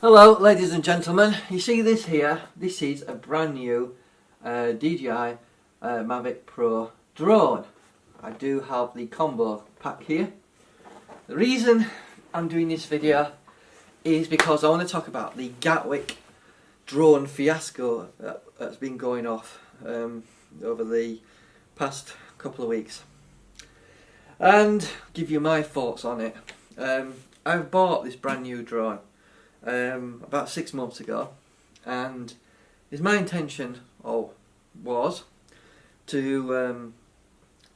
Hello ladies and gentlemen, you see this here, this is a brand new DJI Mavic Pro drone. I do have the combo pack here. The reason I'm doing this video is because I want to talk about the Gatwick drone fiasco that's been going off over the past couple of weeks and give you my thoughts on it. I've bought this brand new drone about 6 months ago, and it's my intention, or was, to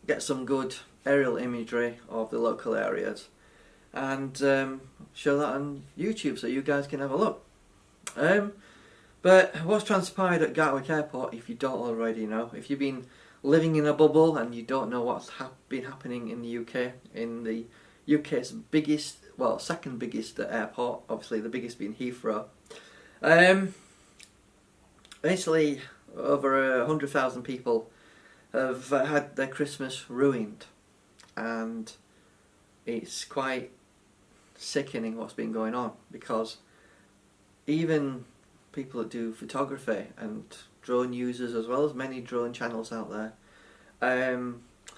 get some good aerial imagery of the local areas and show that on YouTube so you guys can have a look. But what's transpired at Gatwick Airport, if you don't already know, if you've been living in a bubble and you don't know what's been happening in the UK, in the UK's biggest, well, second biggest airport, obviously the biggest being Heathrow. Basically, over 100,000 people have had their Christmas ruined, and it's quite sickening what's been going on, because even people that do photography and drone users, as well as many drone channels out there,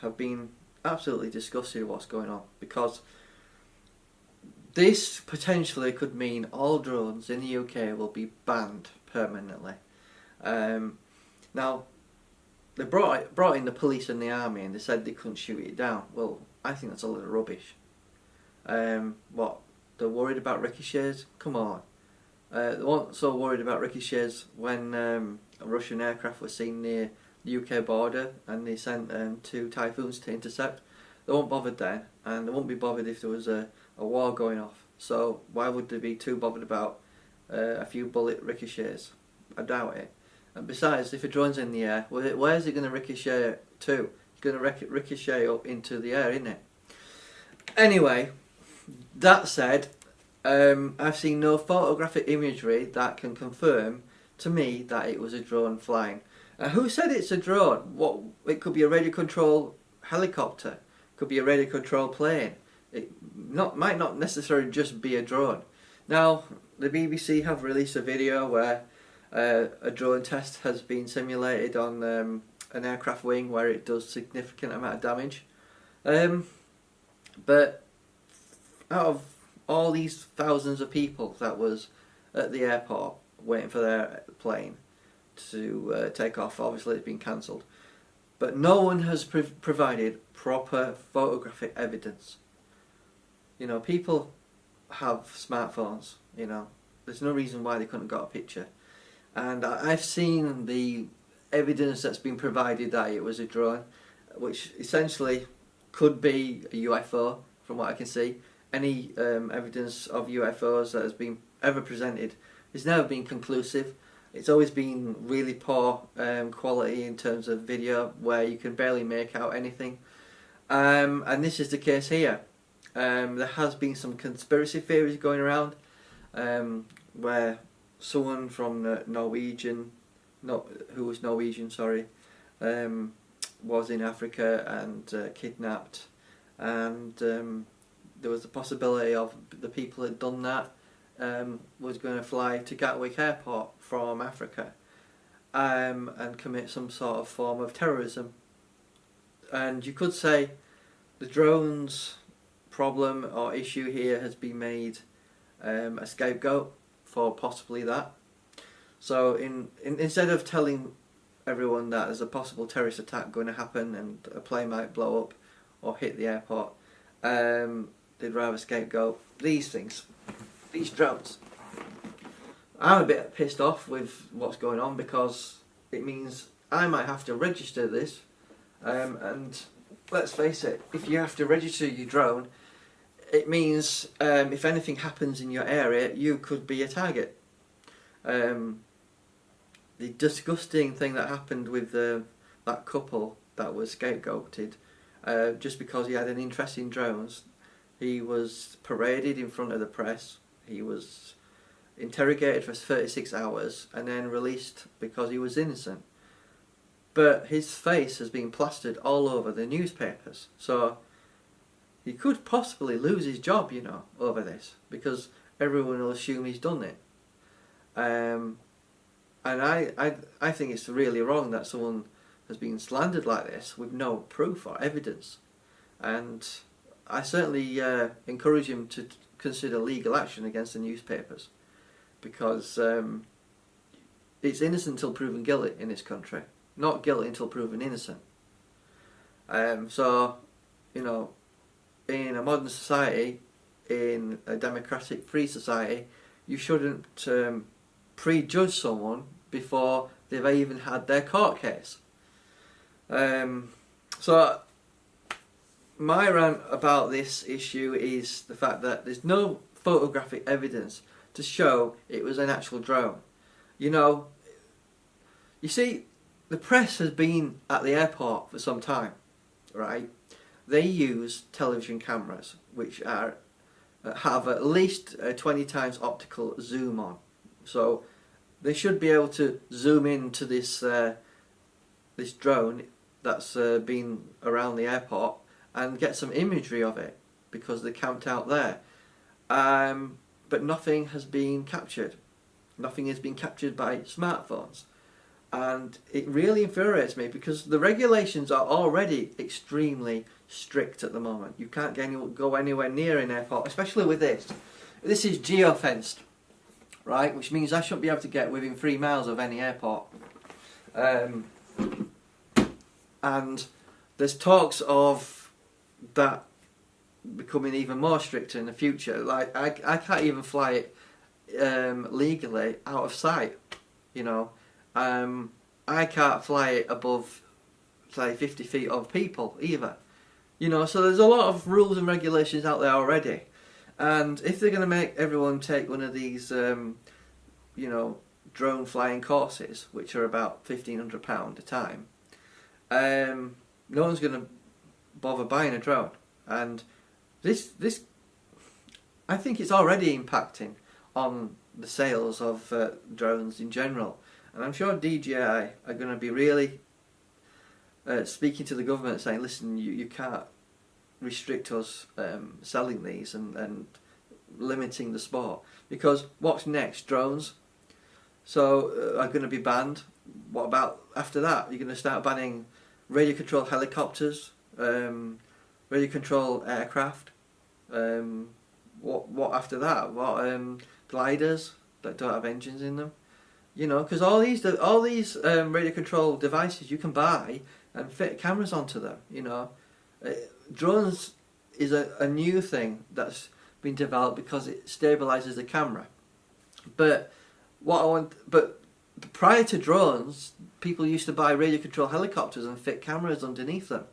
have been absolutely disgusted with what's going on, because this potentially could mean all drones in the UK will be banned permanently. Now, they brought in the police and the army, and they said they couldn't shoot it down. Well, I think that's a little rubbish. What, they're worried about ricochets? Come on. They weren't so worried about ricochets when a Russian aircraft was seen near the UK border and they sent 2 Typhoons to intercept. They weren't bothered then, and they won't be bothered if there was a war going off. So why would they be too bothered about a few bullet ricochets? I doubt it. And besides, if a drone's in the air, where's it going to ricochet to? It's going to ricochet up into the air, isn't it? Anyway, that said, I've seen no photographic imagery that can confirm to me that it was a drone flying. Who said it's a drone? What? It could be a radio control helicopter, could be a radio control plane. It might not necessarily just be a drone. Now, the BBC have released a video where a drone test has been simulated on an aircraft wing where it does significant amount of damage. But out of all these thousands of people that was at the airport waiting for their plane to take off, obviously it's been cancelled, but no one has provided proper photographic evidence. You know, people have smartphones, you know, there's no reason why they couldn't have got a picture. And I've seen the evidence that's been provided that it was a drone, which essentially could be a UFO from what I can see. Any evidence of UFOs that has been ever presented has never been conclusive. It's always been really poor quality in terms of video, where you can barely make out anything. And this is the case here. There has been some conspiracy theories going around, where someone from who was Norwegian, was in Africa and kidnapped, and there was the possibility of the people that had done that was going to fly to Gatwick Airport from Africa and commit some sort of form of terrorism. And you could say the drones problem or issue here has been made a scapegoat for possibly that. So instead of telling everyone that there's a possible terrorist attack going to happen and a plane might blow up or hit the airport, they'd rather scapegoat these things, these drones. I'm a bit pissed off with what's going on, because it means I might have to register this, and let's face it, if you have to register your drone, it means if anything happens in your area, you could be a target. The disgusting thing that happened with that couple that was scapegoated just because he had an interest in drones. He was paraded in front of the press, he was interrogated for 36 hours and then released because he was innocent. But his face has been plastered all over the newspapers, so he could possibly lose his job, you know, over this, because everyone will assume he's done it. And I think it's really wrong that someone has been slandered like this with no proof or evidence. And I certainly encourage him to consider legal action against the newspapers, because it's innocent until proven guilty in this country, not guilty until proven innocent. So, you know, in a modern society, in a democratic free society, you shouldn't prejudge someone before they've even had their court case. So my rant about this issue is the fact that there's no photographic evidence to show it was an actual drone. You know, you see, the press has been at the airport for some time, right? They use television cameras which are have at least 20 times optical zoom on, so they should be able to zoom into this this drone that's been around the airport and get some imagery of it, because they're camped out there. But nothing has been captured. Nothing has been captured by smartphones. And it really infuriates me, because the regulations are already extremely strict at the moment. You can't go anywhere near an airport, especially with this. This is geofenced, right? Which means I shouldn't be able to get within 3 miles of any airport. And there's talks of that becoming even more stricter in the future. Like, I can't even fly it legally out of sight, you know. I can't fly it above, say, 50 feet of people either. You know, so there's a lot of rules and regulations out there already. And if they're going to make everyone take one of these, you know, drone flying courses, which are about £1,500 a time, no one's going to bother buying a drone. And this, I think it's already impacting on the sales of drones in general. And I'm sure DJI are going to be really speaking to the government, saying, listen, you can't restrict us selling these and limiting the sport. Because what's next? Drones? So are going to be banned. What about after that? You're going to start banning radio control helicopters, radio control aircraft. What after that? What gliders that don't have engines in them? You know, because all these radio control devices you can buy and fit cameras onto them. You know, drones is a new thing that's been developed because it stabilizes the camera. But prior to drones, people used to buy radio control helicopters and fit cameras underneath them.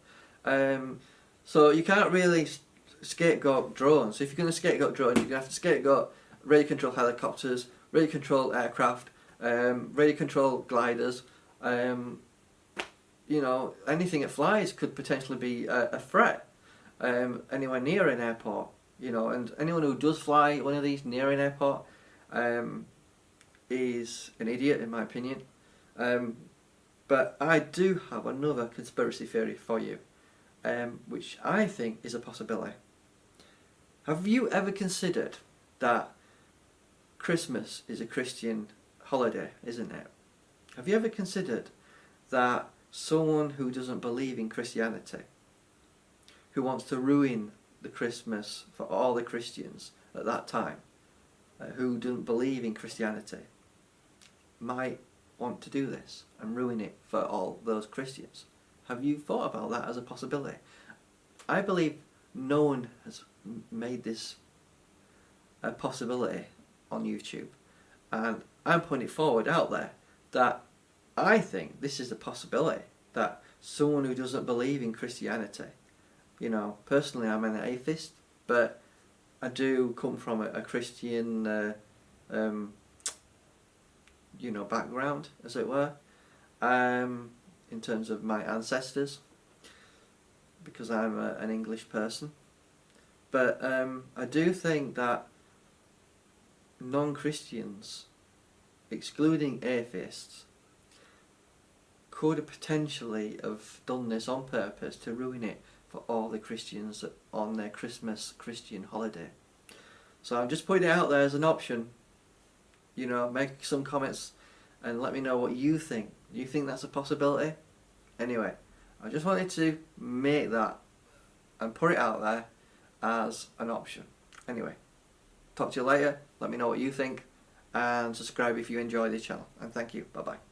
So you can't really scapegoat drones. So if you're going to scapegoat drones, you're going to have to scapegoat radio control helicopters, radio control aircraft, radio control gliders. You know, anything that flies could potentially be a threat anywhere near an airport. You know, and anyone who does fly one of these near an airport is an idiot, in my opinion. But I do have another conspiracy theory for you, which I think is a possibility. Have you ever considered that Christmas is a Christian holiday, isn't it? Have you ever considered that someone who doesn't believe in Christianity, who wants to ruin the Christmas for all the Christians at that time, who don't believe in Christianity, might want to do this and ruin it for all those Christians? Have you thought about that as a possibility? I believe no one has made this a possibility on YouTube, and I'm putting it forward out there that I think this is a possibility, that someone who doesn't believe in Christianity, you know, personally I'm an atheist, but I do come from a Christian you know, background, as it were, in terms of my ancestors, because I'm an English person. But I do think that non-Christians, excluding atheists, could potentially have done this on purpose to ruin it for all the Christians on their Christmas Christian holiday. So I'm just putting it out there as an option. You know, make some comments and let me know what you think. Do you think that's a possibility? Anyway, I just wanted to make that and put it out there as an option. Anyway, talk to you later. Let me know what you think and subscribe if you enjoy this channel. And thank you. Bye bye.